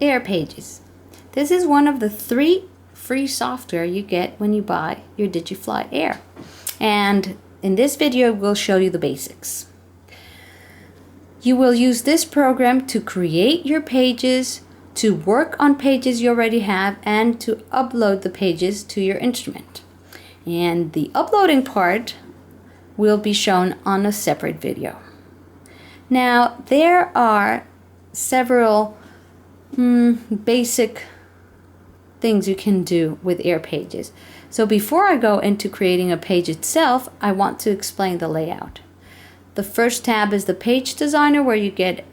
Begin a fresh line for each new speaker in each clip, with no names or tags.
AirPages. This is one of the 3 free software you get when you buy your Digifly Air. And in this video, we'll show you the basics. You will use this program to create your pages, to work on pages you already have, and to upload the pages to your instrument. And the uploading part will be shown on a separate video. Now, there are several basic things you can do with AirPages. So before I go into creating a page itself, I want to explain the layout. The first tab is the page designer, where you get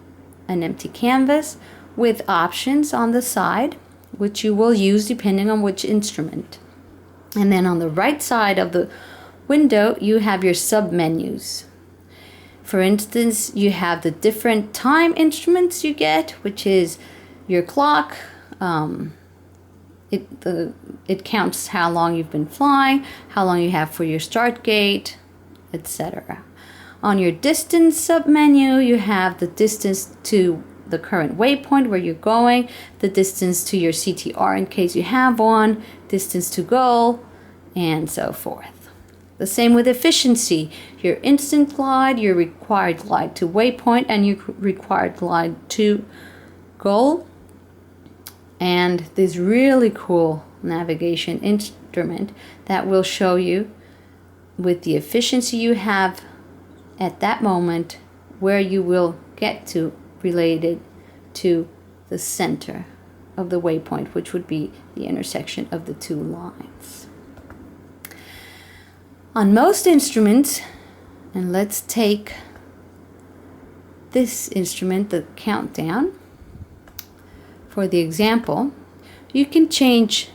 an empty canvas with options on the side, which you will use depending on which instrument. And then on the right side of the window, you have your submenus. For instance, you have the different time instruments you get, which is your clock. It counts how long you've been flying, how long you have for your start gate, etc. On your distance submenu, you have the distance to the current waypoint where you're going, the distance to your CTR in case you have one, distance to goal, and so forth. The same with efficiency, your instant glide, your required glide to waypoint, and your required glide to goal. And this really cool navigation instrument that will show you with the efficiency you have at that moment where you will get to related to the center of the waypoint, which would be the intersection of the 2 lines. On most instruments, and let's take this instrument, the countdown, for the example, you can change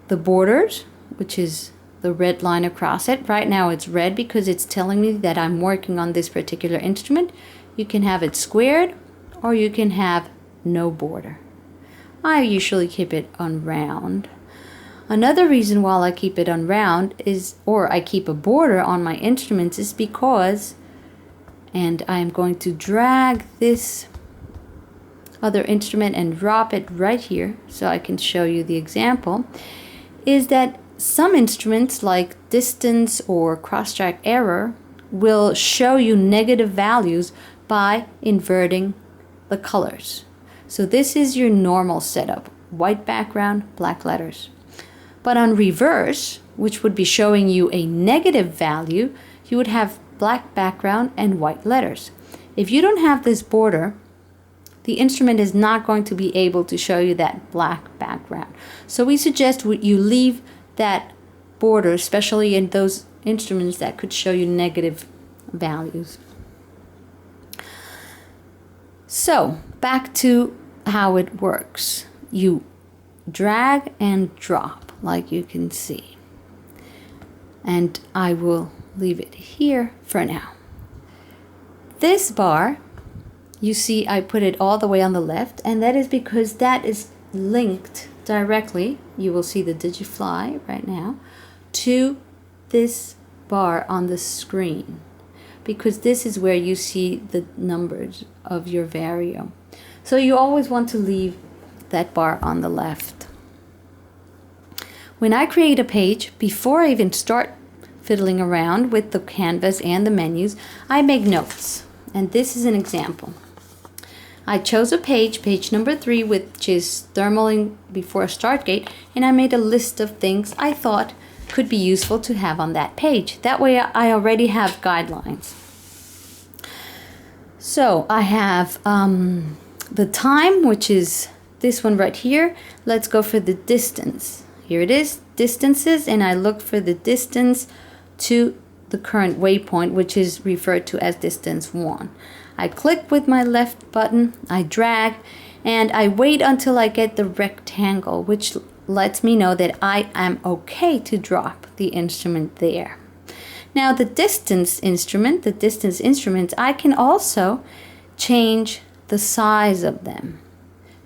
the borders, which is the red line across it. Right now it's red because it's telling me that I'm working on this particular instrument. You can have it squared, or you can have no border. I usually keep it on round. Another reason why I keep it on round is, or I keep a border on my instruments, is because, and I'm going to drag this other instrument and drop it right here so I can show you the example, is that some instruments like distance or cross-track error will show you negative values by inverting the colors. So this is your normal setup, white background, black letters. But on reverse, which would be showing you a negative value, you would have black background and white letters. If you don't have this border, the instrument is not going to be able to show you that black background. So we suggest you leave that border, especially in those instruments that could show you negative values. So back to how it works. You drag and drop, like you can see. And I will leave it here for now. This bar, you see I put it all the way on the left, and that is because that is linked directly, you will see the Digifly right now, to this bar on the screen, because this is where you see the numbers of your vario. So you always want to leave that bar on the left. When I create a page, before I even start fiddling around with the canvas and the menus, I make notes, and this is an example. I chose a page, page number 3, which is thermaling before start gate, and I made a list of things I thought could be useful to have on that page. That way I already have guidelines. So I have the time, which is this one right here. Let's go for the distance. Here it is, distances, and I look for the distance to the current waypoint, which is referred to as distance 1. I click with my left button, I drag, and I wait until I get the rectangle, which lets me know that I am okay to drop the instrument there. Now the distance instruments, I can also change the size of them.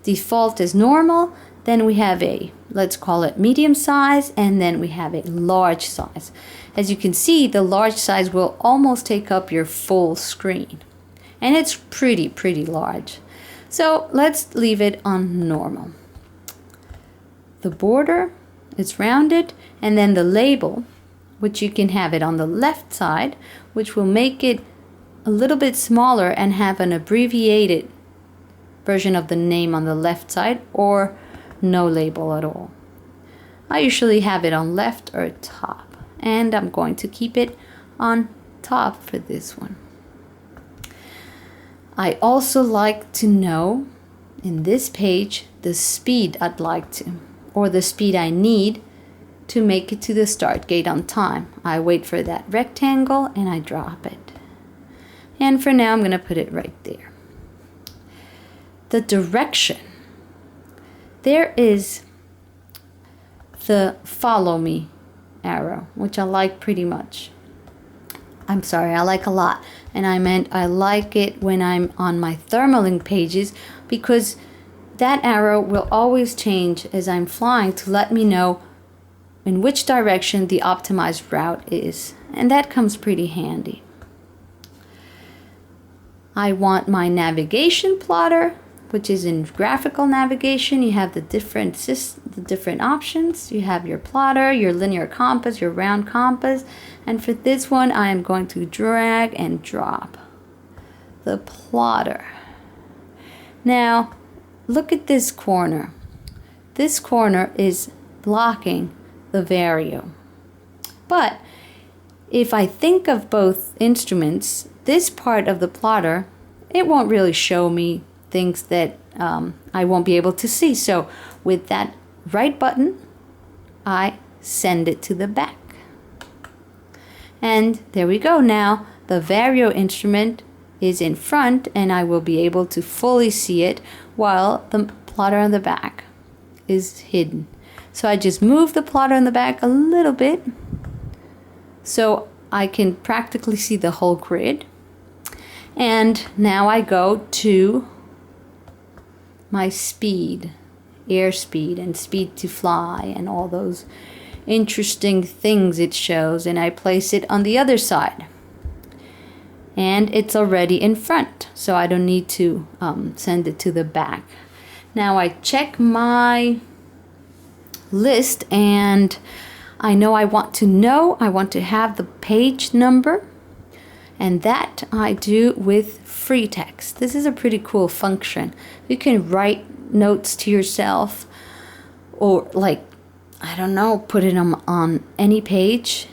Default is normal, then we have a, let's call it medium size, and then we have a large size. As you can see, the large size will almost take up your full screen. And it's pretty large. So let's leave it on normal. The border is rounded, and then the label, which you can have it on the left side, which will make it a little bit smaller and have an abbreviated version of the name on the left side, or no label at all. I usually have it on left or top, and I'm going to keep it on top for this one. I also like to know in this page the speed I'd like to, or the speed I need to make it to the start gate on time. I wait for that rectangle and I drop it. And for now I'm going to put it right there. The direction. There is the follow me arrow, which I like pretty much. I'm sorry, I like a lot. And I meant I like it when I'm on my thermalink pages, because that arrow will always change as I'm flying to let me know in which direction the optimized route is. And that comes pretty handy. I want my navigation plotter, which is in graphical navigation. You have the different options. You have your plotter, your linear compass, your round compass. And for this one, I am going to drag and drop the plotter. Now, look at this corner. This corner is blocking the vario. But if I think of both instruments, this part of the plotter, it won't really show me things that I won't be able to see. So with that right button, I send it to the back. And there we go. Now the vario instrument is in front, and I will be able to fully see it while the plotter on the back is hidden. So I just move the plotter on the back a little bit so I can practically see the whole grid. And now I go to my speed, airspeed and speed to fly and all those interesting things it shows, and I place it on the other side. And it's already in front, so I don't need to send it to the back. Now I check my list, and I want to have the page number, and that I do with free text. This is a pretty cool function. You can write notes to yourself, or I don't know, put it on any page,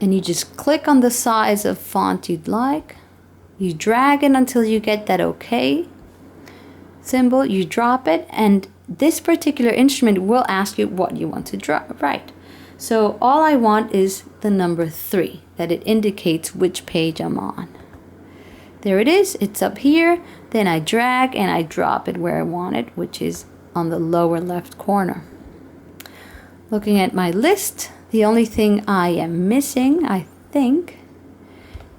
and you just click on the size of font you'd like. You drag it until you get that OK symbol. You drop it, and this particular instrument will ask you what you want to write. So all I want is the number 3, that it indicates which page I'm on. There it is, it's up here. Then I drag and I drop it where I want it, which is on the lower left corner. Looking at my list, the only thing I am missing, I think,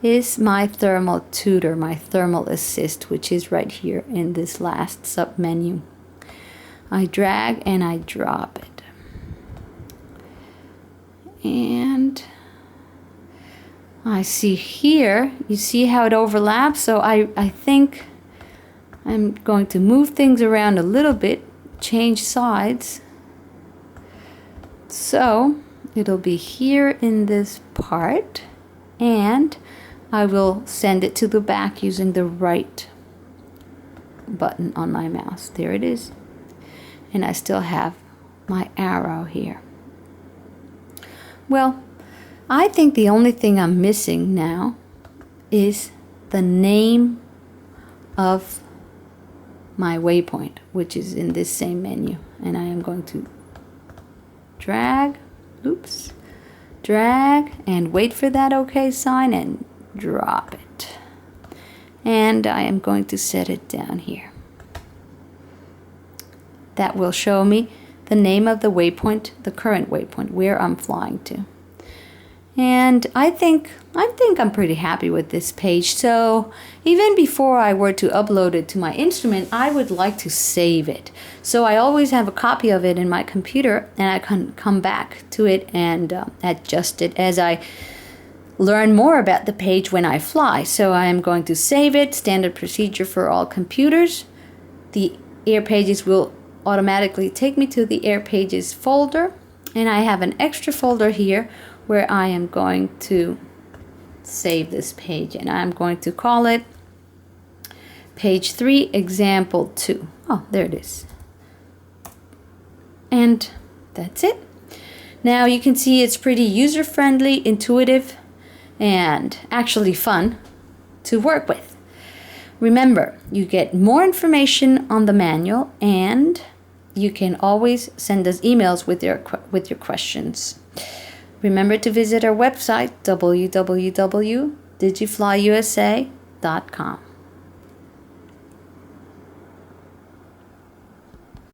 is my thermal tutor, my thermal assist, which is right here in this last sub menu. I drag and I drop it. And I see here, you see how it overlaps? So I think I'm going to move things around a little bit, change sides. So it'll be here in this part, and I will send it to the back using the right button on my mouse. There it is. And I still have my arrow here. Well, I think the only thing I'm missing now is the name of my waypoint, which is in this same menu. And I am going to drag, drag, and wait for that OK sign and drop it. And I am going to set it down here. That will show me the name of the waypoint, the current waypoint, where I'm flying to. And I think I'm pretty happy with this page. So even before I were to upload it to my instrument, I would like to save it. So I always have a copy of it in my computer, and I can come back to it and adjust it as I learn more about the page when I fly. So I am going to save it, standard procedure for all computers. the AirPages will automatically take me to the AirPages folder, and I have an extra folder here where I am going to save this page, and I'm going to call it page 3 example 2. Oh, there it is. And that's it. Now you can see it's pretty user-friendly, intuitive, and actually fun to work with. Remember, you get more information on the manual, and you can always send us emails with your questions. Remember to visit our website, www.digiflyusa.com.